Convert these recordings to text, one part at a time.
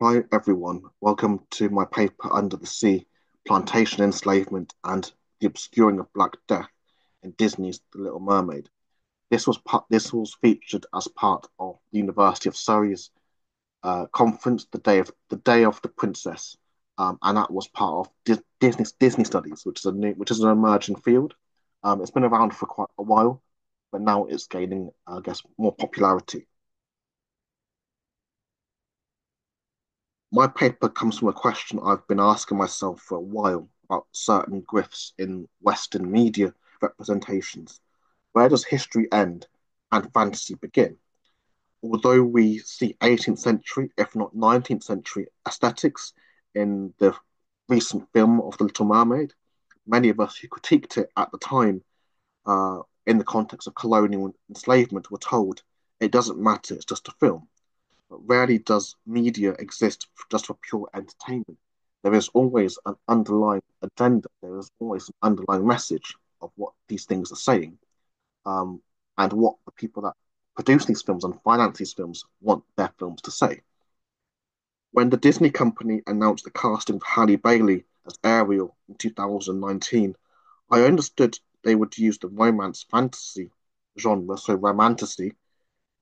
Hi everyone, welcome to my paper Under the Sea, Plantation Enslavement and the Obscuring of Black Death in Disney's The Little Mermaid. This was featured as part of the University of Surrey's conference, the Day of the Princess, and that was part of Disney Studies, which is an emerging field. It's been around for quite a while, but now it's gaining, I guess, more popularity. My paper comes from a question I've been asking myself for a while about certain grifts in Western media representations. Where does history end and fantasy begin? Although we see 18th century, if not 19th century, aesthetics in the recent film of The Little Mermaid, many of us who critiqued it at the time in the context of colonial enslavement were told it doesn't matter, it's just a film. But rarely does media exist just for pure entertainment. There is always an underlying agenda. There is always an underlying message of what these things are saying, um, and what the people that produce these films and finance these films want their films to say. When the Disney company announced the casting of Halle Bailey as Ariel in 2019, I understood they would use the romance fantasy genre, so romantasy,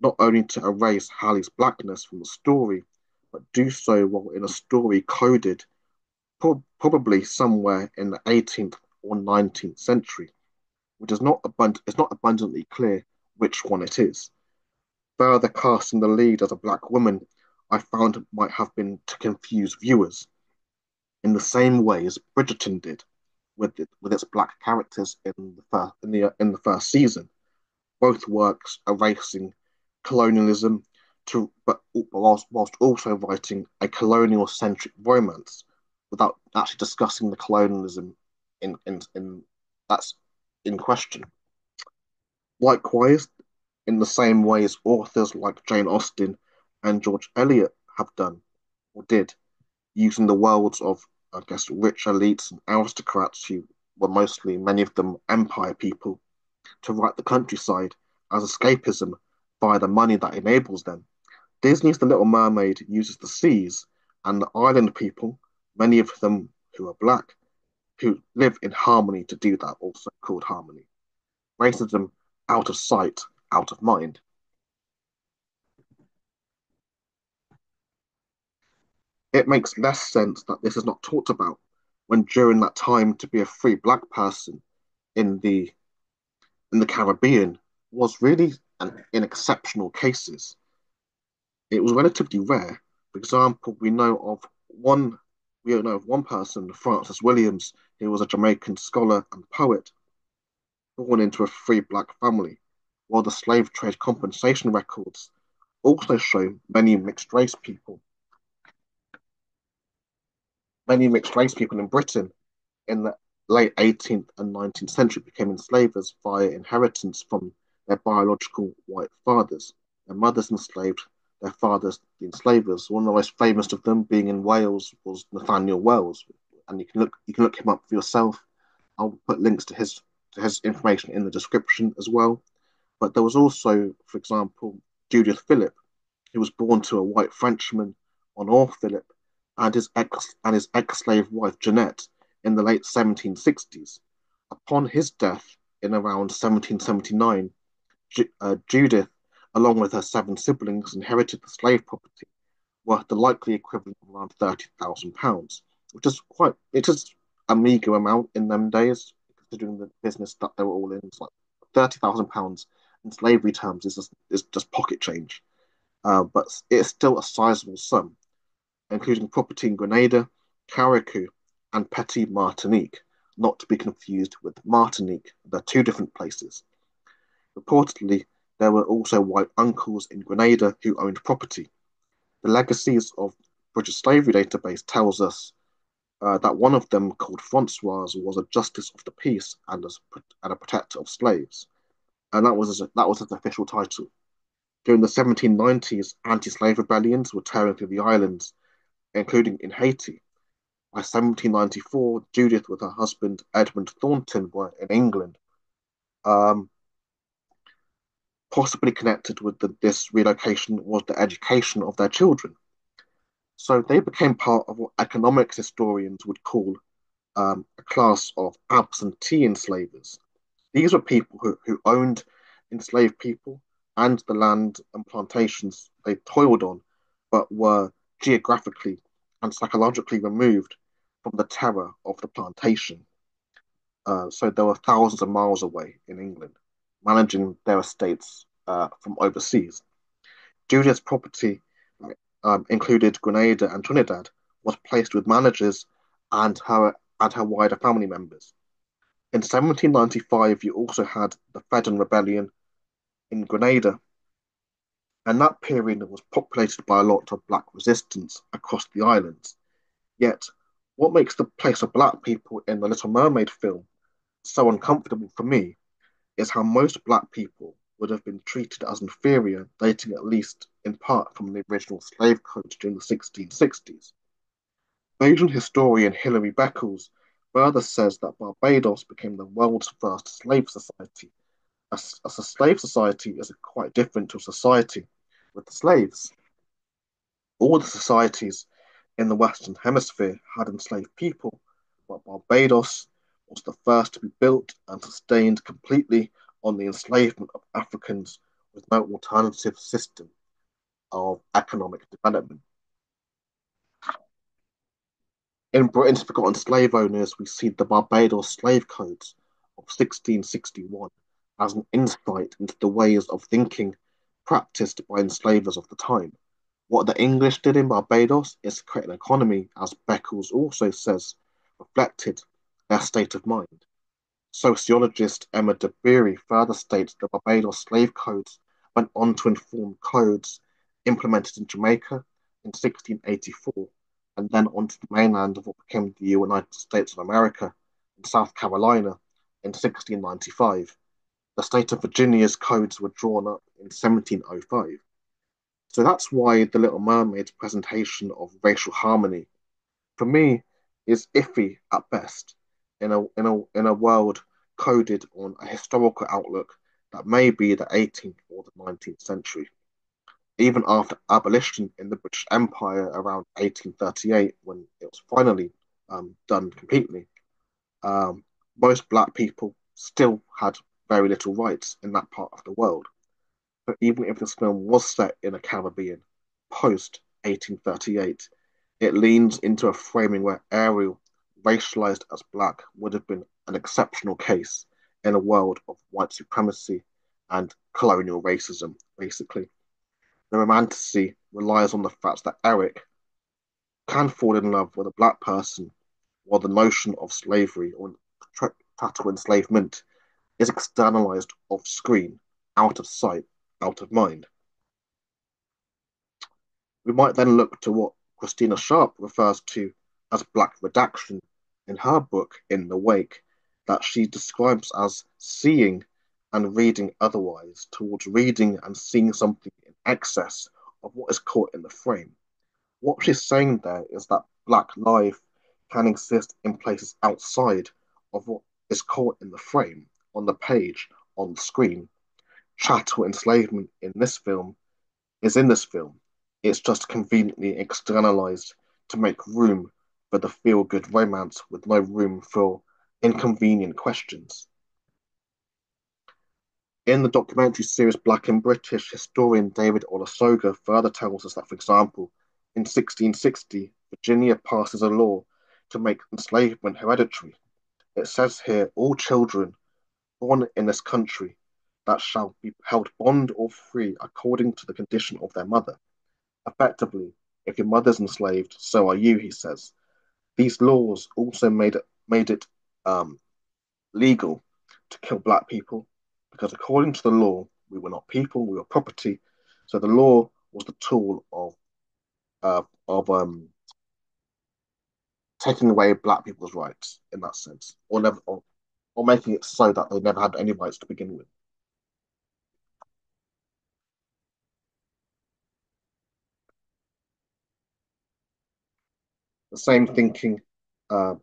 not only to erase Hallie's blackness from the story, but do so while in a story coded probably somewhere in the 18th or 19th century, which is it's not abundantly clear which one it is. Further casting the lead as a black woman, I found might have been to confuse viewers in the same way as Bridgerton did with its black characters in the first season. Both works erasing colonialism whilst also writing a colonial centric romance without actually discussing the colonialism in that's in question. Likewise, in the same way as authors like Jane Austen and George Eliot have done or did, using the worlds of, I guess, rich elites and aristocrats who were mostly, many of them, empire people, to write the countryside as escapism via the money that enables them. Disney's The Little Mermaid uses the seas and the island people, many of them who are black, who live in harmony to do that, also called harmony. Racism out of sight, out of mind. It makes less sense that this is not talked about when during that time to be a free black person in the Caribbean was really in exceptional cases. It was relatively rare. For example, we know of one person, Francis Williams, who was a Jamaican scholar and poet born into a free black family, while the slave trade compensation records also show many mixed race people in Britain in the late 18th and 19th century became enslavers via inheritance from their biological white fathers. Their mothers enslaved their fathers, the enslavers. One of the most famous of them, being in Wales, was Nathaniel Wells, and you can look him up for yourself. I'll put links to his information in the description as well. But there was also, for example, Judith Phillip, who was born to a white Frenchman, Honore Phillip, and his ex-slave wife Jeanette in the late 1760s. Upon his death in around 1779, Judith, along with her seven siblings, inherited the slave property worth the likely equivalent of around £30,000, which is a meager amount in them days, considering the business that they were all in. It's like £30,000 in slavery terms is just pocket change, but it's still a sizable sum, including property in Grenada, Carriacou, and Petit Martinique, not to be confused with Martinique. They're two different places. Reportedly, there were also white uncles in Grenada who owned property. The legacies of British Slavery Database tells us that one of them, called Francoise, was a justice of the peace and a protector of slaves, and that was his official title. During the 1790s, anti-slave rebellions were tearing through the islands, including in Haiti. By 1794, Judith, with her husband Edmund Thornton, were in England. Um, Possibly connected with this relocation was the education of their children. So they became part of what economics historians would call a class of absentee enslavers. These were people who owned enslaved people and the land and plantations they toiled on, but were geographically and psychologically removed from the terror of the plantation. So they were thousands of miles away in England, managing their estates from overseas. Julia's property included Grenada and Trinidad, was placed with managers and her wider family members. In 1795, you also had the Fedon Rebellion in Grenada, and that period was populated by a lot of black resistance across the islands. Yet, what makes the place of black people in the Little Mermaid film so uncomfortable for me is how most black people would have been treated as inferior, dating at least in part from the original slave code during the 1660s. Asian historian Hilary Beckles further says that Barbados became the world's first slave society, as a slave society is quite different to a society with the slaves. All the societies in the Western Hemisphere had enslaved people, but Barbados was the first to be built and sustained completely on the enslavement of Africans with no alternative system of economic development. In Britain's Forgotten Slave Owners, we see the Barbados Slave Codes of 1661 as an insight into the ways of thinking practiced by enslavers of the time. What the English did in Barbados is create an economy, as Beckles also says, reflected their state of mind. Sociologist Emma de Beery further states the Barbados slave codes went on to inform codes implemented in Jamaica in 1684 and then onto the mainland of what became the United States of America in South Carolina in 1695. The state of Virginia's codes were drawn up in 1705. So that's why the Little Mermaid's presentation of racial harmony, for me, is iffy at best in a world coded on a historical outlook that may be the 18th or the 19th century. Even after abolition in the British Empire around 1838, when it was finally done completely, um, most black people still had very little rights in that part of the world. But even if this film was set in a Caribbean post 1838, it leans into a framing where Ariel, racialized as black, would have been an exceptional case in a world of white supremacy and colonial racism, basically. The romantasy relies on the fact that Eric can fall in love with a black person, while the notion of slavery or chattel enslavement is externalized off screen, out of sight, out of mind. We might then look to what Christina Sharp refers to as black redaction in her book In the Wake, that she describes as seeing and reading otherwise, towards reading and seeing something in excess of what is caught in the frame. What she's saying there is that black life can exist in places outside of what is caught in the frame, on the page, on the screen. Chattel enslavement is in this film. It's just conveniently externalized to make room for the feel good romance with no room for inconvenient questions. In the documentary series Black and British, historian David Olusoga further tells us that, for example, in 1660, Virginia passes a law to make enslavement hereditary. It says here, all children born in this country that shall be held bond or free according to the condition of their mother. Effectively, if your mother's enslaved, so are you, he says. These laws also made it legal to kill black people because according to the law, we were not people, we were property. So the law was the tool of taking away black people's rights in that sense, or making it so that they never had any rights to begin with. The same thinking uh,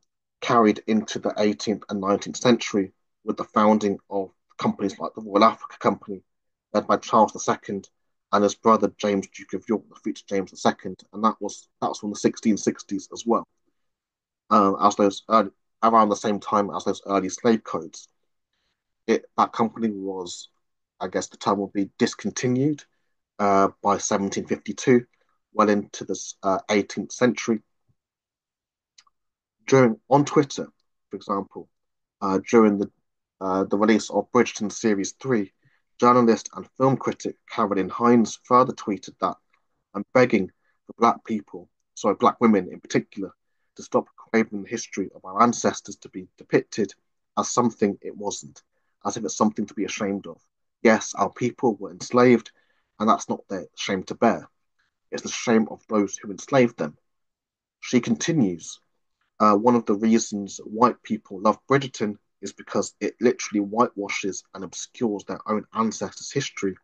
carried into the 18th and 19th century with the founding of companies like the Royal Africa Company, led by Charles II, and his brother James, Duke of York, the future James II, and that was from the 1660s as well, as those early, around the same time as those early slave codes. That company was, I guess the term would be, discontinued by 1752, well into the 18th century. During on Twitter, for example, during the release of Bridgerton Series 3, journalist and film critic Caroline Hines further tweeted that I'm begging for black women in particular, to stop craving the history of our ancestors to be depicted as something it wasn't, as if it's something to be ashamed of. Yes, our people were enslaved, and that's not their shame to bear. It's the shame of those who enslaved them. She continues, one of the reasons white people love Bridgerton is because it literally whitewashes and obscures their own ancestors' history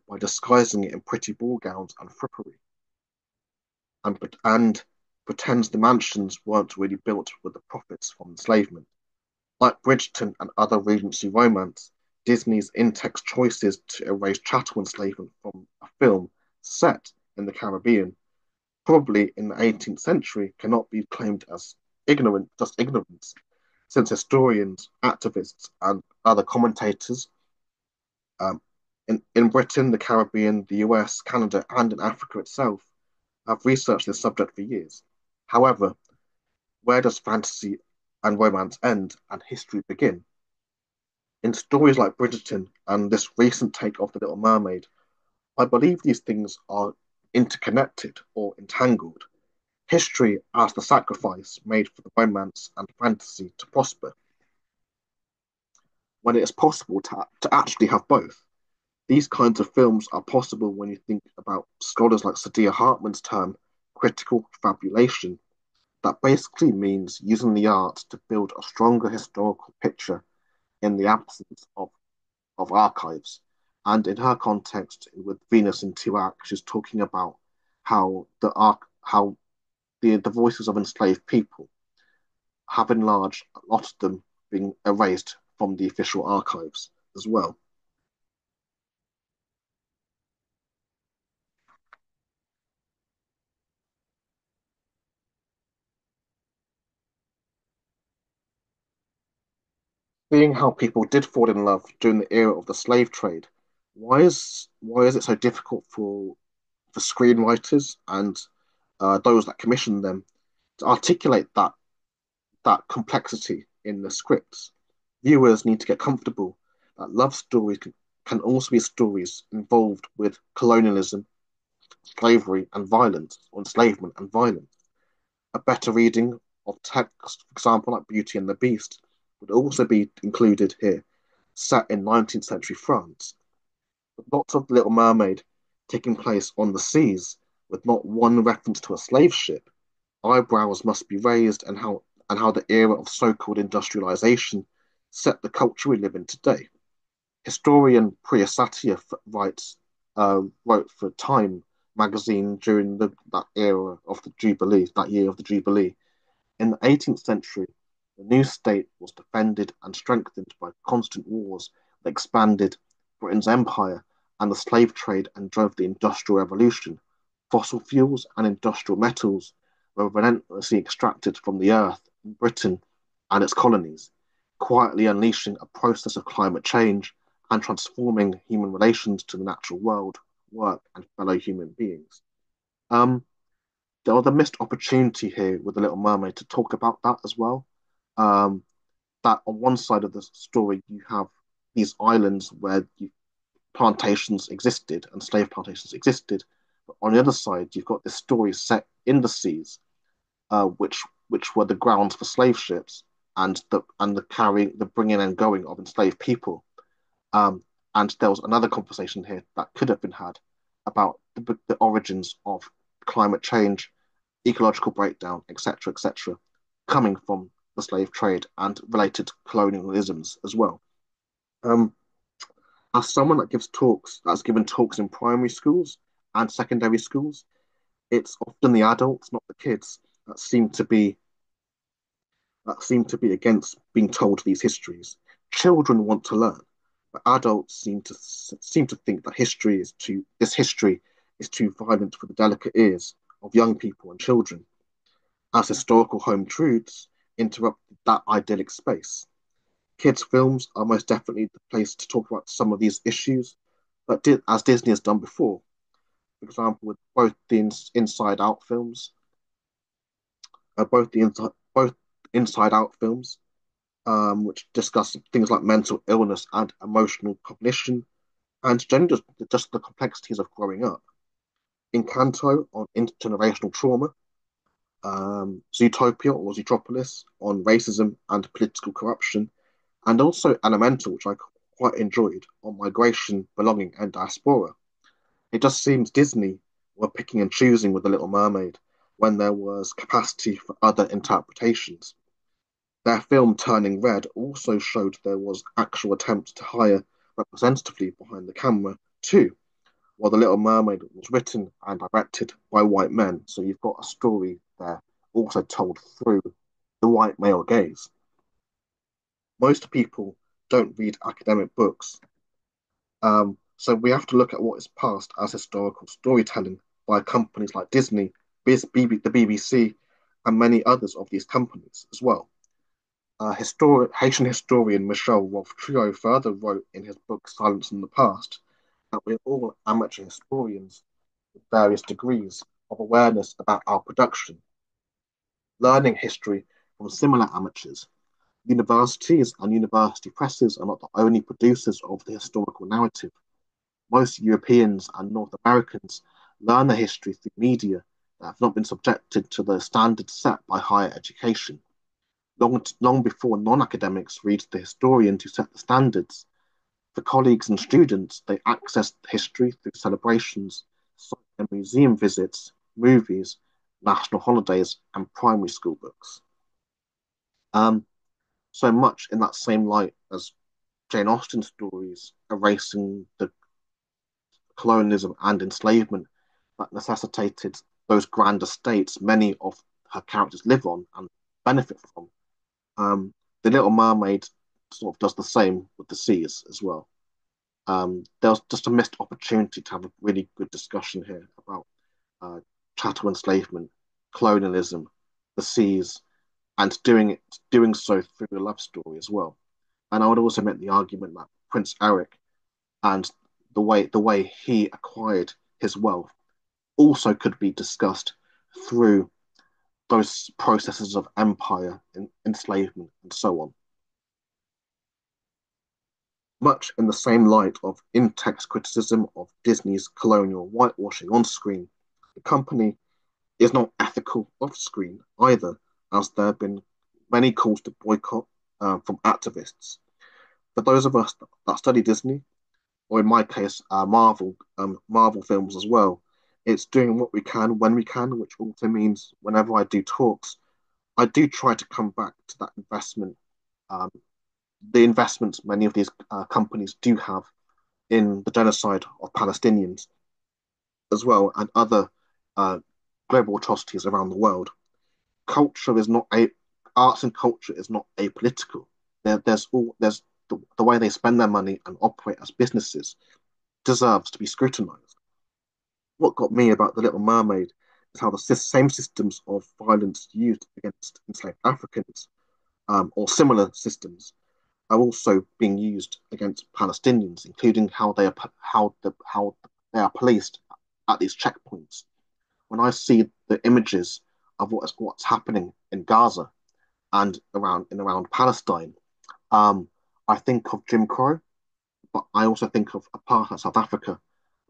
by disguising it in pretty ball gowns and frippery, and pretends the mansions weren't really built with the profits from enslavement. Like Bridgerton and other Regency romance, Disney's in-text choices to erase chattel enslavement from a film set in the Caribbean, probably in the 18th century, cannot be claimed as ignorance, since historians, activists, and other commentators in Britain, the Caribbean, the US, Canada, and in Africa itself have researched this subject for years. However, where does fantasy and romance end and history begin? In stories like Bridgerton and this recent take of The Little Mermaid, I believe these things are interconnected or entangled. History as the sacrifice made for the romance and fantasy to prosper, when it is possible to actually have both. These kinds of films are possible when you think about scholars like Sadia Hartman's term, critical fabulation, that basically means using the art to build a stronger historical picture in the absence of archives. And in her context, with Venus in Two Acts, she's talking about how the voices of enslaved people have enlarged, a lot of them being erased from the official archives as well. Seeing how people did fall in love during the era of the slave trade, why is it so difficult for screenwriters and those that commission them to articulate that complexity in the scripts? Viewers need to get comfortable that love stories can also be stories involved with colonialism, slavery, and violence, or enslavement and violence. A better reading of text, for example, like Beauty and the Beast, would also be included here, set in 19th century France. With lots of The Little Mermaid taking place on the seas, with not one reference to a slave ship, eyebrows must be raised, and how the era of so-called industrialization set the culture we live in today. Historian Priya Satya wrote for Time magazine during that era of the Jubilee, that year of the Jubilee. In the 18th century, the new state was defended and strengthened by constant wars that expanded Britain's empire and the slave trade and drove the Industrial Revolution. Fossil fuels and industrial metals were relentlessly extracted from the earth in Britain and its colonies, quietly unleashing a process of climate change and transforming human relations to the natural world, work, and fellow human beings. Um, there was a missed opportunity here with The Little Mermaid to talk about that as well. Um, that on one side of the story, you have these islands where plantations existed and slave plantations existed. But on the other side, you've got this story set in the seas, which were the grounds for slave ships and the bringing and going of enslaved people. Um, and there was another conversation here that could have been had about the origins of climate change, ecological breakdown, etc., coming from the slave trade and related colonialisms as well. Um, as someone that's given talks in primary schools and secondary schools, it's often the adults, not the kids, that seem to be against being told these histories. Children want to learn, but adults seem to think that history is too violent for the delicate ears of young people and children, as historical home truths interrupt that idyllic space. Kids' films are most definitely the place to talk about some of these issues, but as Disney has done before, for example, with both the Inside Out films, both Inside Out films, which discuss things like mental illness and emotional cognition, and generally just the complexities of growing up. Encanto on intergenerational trauma, Zootopia or Zootropolis on racism and political corruption, and also Elemental, which I quite enjoyed, on migration, belonging, and diaspora. It just seems Disney were picking and choosing with The Little Mermaid when there was capacity for other interpretations. Their film Turning Red also showed there was actual attempts to hire representatively behind the camera too, while The Little Mermaid was written and directed by white men. So you've got a story there also told through the white male gaze. Most people don't read academic books, so we have to look at what is passed as historical storytelling by companies like Disney, the BBC, and many others of these companies as well. Haitian historian Michel Rolfe-Trouillot further wrote in his book Silence in the Past that we're all amateur historians with various degrees of awareness about our production, learning history from similar amateurs. Universities and university presses are not the only producers of the historical narrative. Most Europeans and North Americans learn their history through media that have not been subjected to the standards set by higher education. Long before non-academics read the historians who set the standards, for colleagues and students, they access history through celebrations, and museum visits, movies, national holidays, and primary school books. Um, so much in that same light as Jane Austen stories erasing the colonialism and enslavement that necessitated those grand estates many of her characters live on and benefit from. The Little Mermaid sort of does the same with the seas as well. There was just a missed opportunity to have a really good discussion here about uh, chattel enslavement, colonialism, the seas, and doing so through a love story as well. And I would also make the argument that Prince Eric and the way he acquired his wealth also could be discussed through those processes of empire and enslavement and so on. Much in the same light of in-text criticism of Disney's colonial whitewashing on screen, the company is not ethical off screen either, as there have been many calls to boycott from activists. For those of us that study Disney, or in my case, Marvel films as well, it's doing what we can when we can, which also means whenever I do talks, I do try to come back to that investment, um, the investments many of these companies do have in the genocide of Palestinians as well and other uh, global atrocities around the world. Culture is not a Arts and culture is not apolitical. There's the way they spend their money and operate as businesses deserves to be scrutinized. What got me about The Little Mermaid is how the same systems of violence used against enslaved Africans, or similar systems, are also being used against Palestinians, including how they are placed at these checkpoints. When I see the images of what's happening in Gaza and around Palestine, um, I think of Jim Crow, but I also think of apartheid South Africa.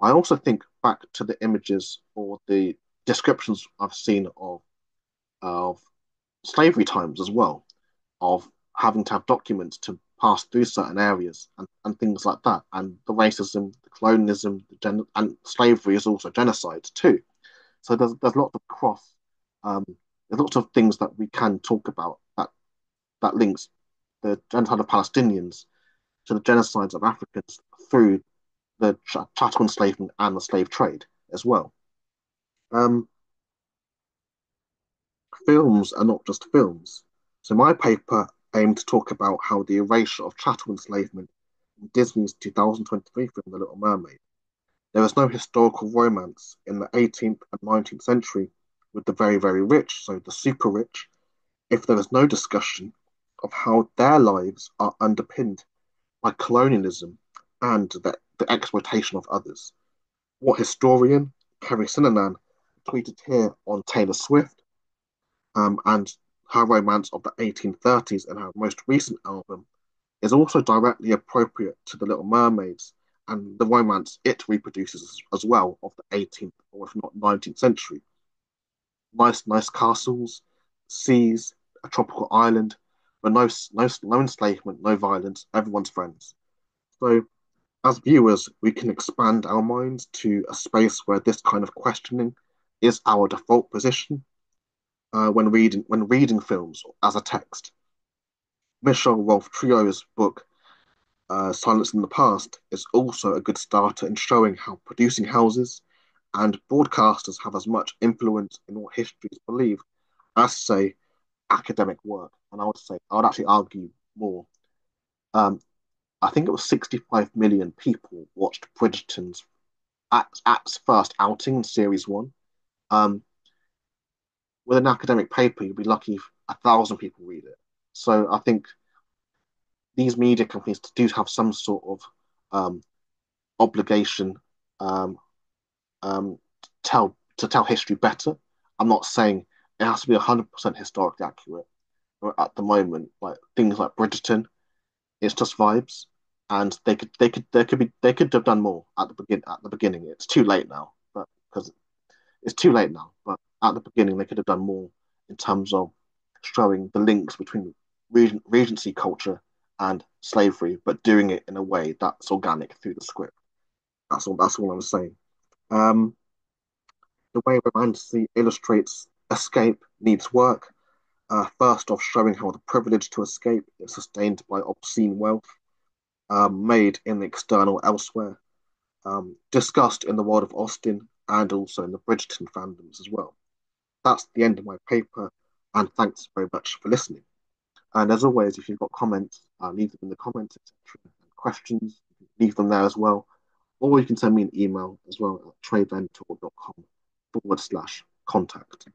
I also think back to the images or the descriptions I've seen of slavery times as well, of having to have documents to pass through certain areas and things like that. And the racism, the colonialism, and slavery is also genocide too. So there's lots of um, there's lots of things that we can talk about that links the genocide of Palestinians to the genocides of Africans through the chattel enslavement and the slave trade as well. Um, Films are not just films. So my paper aimed to talk about how the erasure of chattel enslavement in Disney's 2023 film, The Little Mermaid. There is no historical romance in the 18th and 19th century with the very, very rich, so the super rich, if there is no discussion of how their lives are underpinned by colonialism and the exploitation of others. What historian Kerry Sinanan tweeted here on Taylor Swift and her romance of the 1830s and her most recent album is also directly appropriate to The Little Mermaids and the romance it reproduces as well of the 18th or if not 19th century. Nice, nice castles, seas, a tropical island, but no enslavement, no violence, everyone's friends. So, as viewers, we can expand our minds to a space where this kind of questioning is our default position when reading films as a text. Michelle Rolfe Triot's book Silence in the Past is also a good starter in showing how producing houses and broadcasters have as much influence in what history is believed as, say, academic work. And I would actually argue more. Um, I think it was 65 million people watched Bridgerton's at its first outing in series one. Um, with an academic paper, you'd be lucky if 1,000 people read it. So I think these media companies do have some sort of um, obligation um, um, to tell history better. I'm not saying it has to be 100% historically accurate. But at the moment, like things like Bridgerton, it's just vibes, and they could have done more at the beginning. It's too late now, but because it's too late now. But at the beginning, they could have done more in terms of showing the links between Regency culture and slavery, but doing it in a way that's organic through the script. That's all I'm saying. Um, the way romanticy illustrates escape needs work. First off, showing how the privilege to escape is sustained by obscene wealth made in the external elsewhere, discussed in the world of Austen and also in the Bridgerton fandoms as well. That's the end of my paper, and thanks very much for listening. And as always, if you've got comments, leave them in the comments, etc. Questions, leave them there as well. Or you can send me an email as well at tradeventour.com/contact.